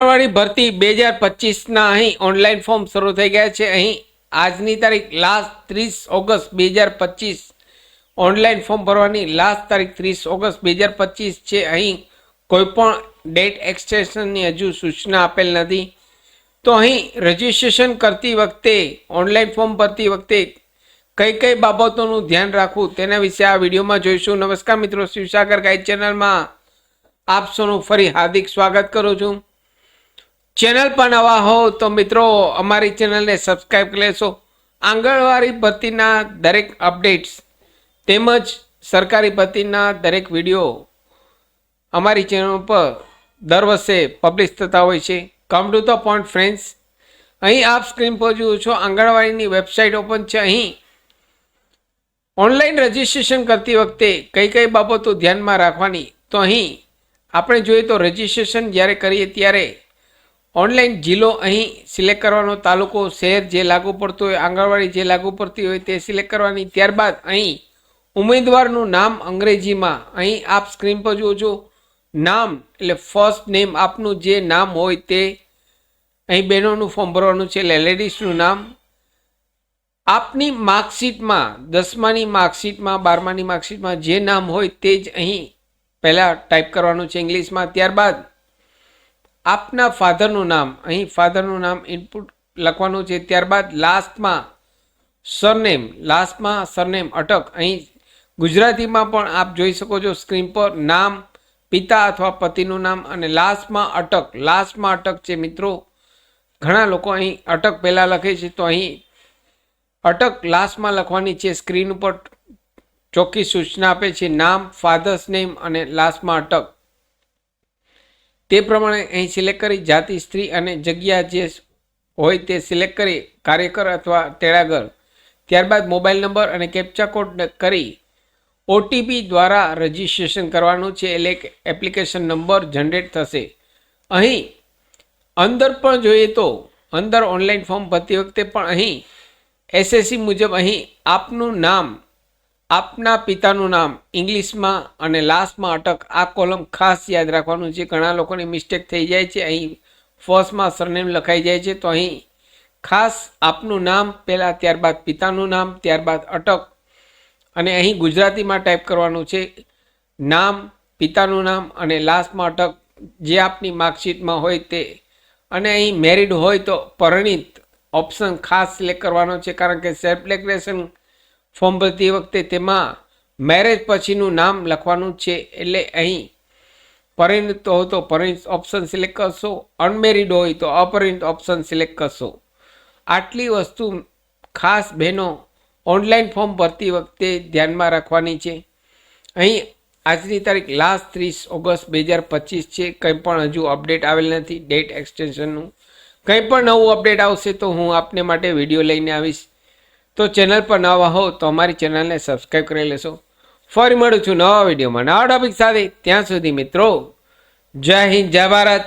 વાળી ભરતી 2025 અહીં ઓનલાઈન ફોર્મ શરૂ થઈ ગયા છે। અહીં આજની તારીખ લાસ્ટ 30 ઓગસ્ટ 2025 ઓનલાઈન ફોર્મ ભરવાની લાસ્ટ તારીખ 30 ઓગસ્ટ 2025 છે। અહીં કોઈ પણ ડેટ એક્સટેન્શનની હજુ સૂચના આપેલ નથી। તો અહીં રજીસ્ટ્રેશન કરતી વખતે ઓનલાઈન ફોર્મ ભરતી વખતે કઈ કઈ બાબતોનું ધ્યાન રાખવું તેના વિશે આ વિડીયોમાં જોઈશું। નમસ્કાર મિત્રો, શિવસાગર ગાઈડ ચેનલમાં આપ સૌનું ફરી હાર્દિક સ્વાગત કરું છું। ચેનલ પર નવા હો તો મિત્રો અમારી ચેનલને સબસ્ક્રાઈબ કરી લેશો। આંગણવાડી ભરતીના દરેક અપડેટ્સ તેમજ સરકારી ભરતીના દરેક વિડીયો અમારી ચેનલ પર દર વર્ષે પબ્લિશ થતા હોય છે। Come to the point friends, અહીં આપ સ્ક્રીન પર જુઓ છો આંગણવાડીની વેબસાઇટ ઓપન છે। અહીં ઓનલાઈન રજીસ્ટ્રેશન કરતી વખતે કઈ કઈ બાબતો ધ્યાનમાં રાખવાની, તો અહીં આપણે જોઈએ તો રજીસ્ટ્રેશન જ્યારે કરીએ ત્યારે ઓનલાઈન જિલ્લો અહીં સિલેક્ટ કરવાનો, તાલુકો, શહેર જે લાગુ પડતું હોય, આંગણવાડી જે લાગુ પડતી હોય તે સિલેક્ટ કરવાની। ત્યારબાદ અહીં ઉમેદવારનું નામ અંગ્રેજીમાં, અહીં આપ સ્ક્રીન પર જુઓ છો નામ એટલે ફર્સ્ટ નેમ, આપનું જે નામ હોય તે અહીં બહેનોનું ફોર્મ ભરવાનું છે, લેડીઝનું નામ। આપની માર્કશીટમાં 10માની માર્કશીટમાં 12માની માર્કશીટમાં જે નામ હોય તે જ અહીં પહેલાં ટાઈપ કરવાનું છે ઇંગ્લિશમાં। ત્યારબાદ આપના ફાધરનું નામ, અહીં ફાધરનું નામ ઇનપુટ લખવાનું છે। ત્યારબાદ લાસ્ટમાં સરનેમ અટક, અહીં ગુજરાતીમાં પણ આપ જોઈ શકો છો સ્ક્રીન પર નામ, પિતા અથવા પતિનું નામ, અને લાસ્ટમાં અટક છે મિત્રો। ઘણા લોકો અહીં અટક પહેલાં લખે છે, તો અહીં અટક લાસ્ટમાં લખવાની છે। સ્ક્રીન ઉપર ચોખ્ખી સૂચના આપે છે, નામ, ફાધર્સ નેમ અને લાસ્ટમાં અટક। તે પ્રમાણે અહીં સિલેક્ટ કરી જાતિ સ્ત્રી અને જગ્યા જે હોય તે સિલેક્ટ કરી કાર્યકર અથવા તેડાગર। ત્યારબાદ મોબાઈલ નંબર અને કેપ્ચા કોડ કરી ઓટીપી દ્વારા રજીસ્ટ્રેશન કરવાનું છે, એટલે કે એપ્લિકેશન નંબર જનરેટ થશે। અહીં અંદર પણ જોઈએ તો અંદર ઓનલાઈન ફોર્મ ભરતી વખતે પણ અહીં એસએસસી મુજબ અહીં આપનું નામ, આપના પિતાનું નામ ઇંગ્લિશમાં અને લાસ્ટમાં અટક, આ કોલમ ખાસ યાદ રાખવાનું છે। ઘણા લોકોની મિસ્ટેક થઈ જાય છે, અહીં ફર્સ્ટમાં સરનેમ લખાઈ જાય છે, તો અહીં ખાસ આપનું નામ પહેલાં, ત્યારબાદ પિતાનું નામ, ત્યારબાદ અટક, અને અહીં ગુજરાતીમાં ટાઈપ કરવાનું છે નામ, પિતાનું નામ અને લાસ્ટમાં અટક જે આપની માર્કશીટમાં હોય તે। અને અહીં મેરિડ હોય તો પરિણીત ઓપ્શન ખાસ સિલેક્ટ કરવાનો છે, કારણ કે સેલ્ફ ડિક્લેરેશન ફોર્મ ભરતી વખતે તેમાં મેરેજ પછીનું નામ લખવાનું છે, એટલે અહીં પરિણીત હોય તો પરિણીત ઓપ્શન સિલેક્ટ કરશો, અનમેરિડ હોય તો અપરિણીત ઓપ્શન સિલેક્ટ કરશો। આટલી વસ્તુ ખાસ બહેનો ઓનલાઈન ફોર્મ ભરતી વખતે ધ્યાનમાં રાખવાની છે। અહીં આજની તારીખ લાસ્ટ 30 ઓગસ્ટ 2025 છે। કંઈ પણ હજુ અપડેટ આવેલ નથી ડેટ એક્સટેન્શનનું। કંઈ પણ નવું અપડેટ આવશે તો હું આપને માટે વિડીયો લઈને આવીશ। તો ચેનલ પર નવા હો તો અમારી ચેનલને સબસ્ક્રાઈબ કરી લેશો। ફરી મળું છું નવા વિડીયોમાં નવા ટોપિક સાથે। ત્યાં સુધી મિત્રો જય હિન્દ, જય ભારત।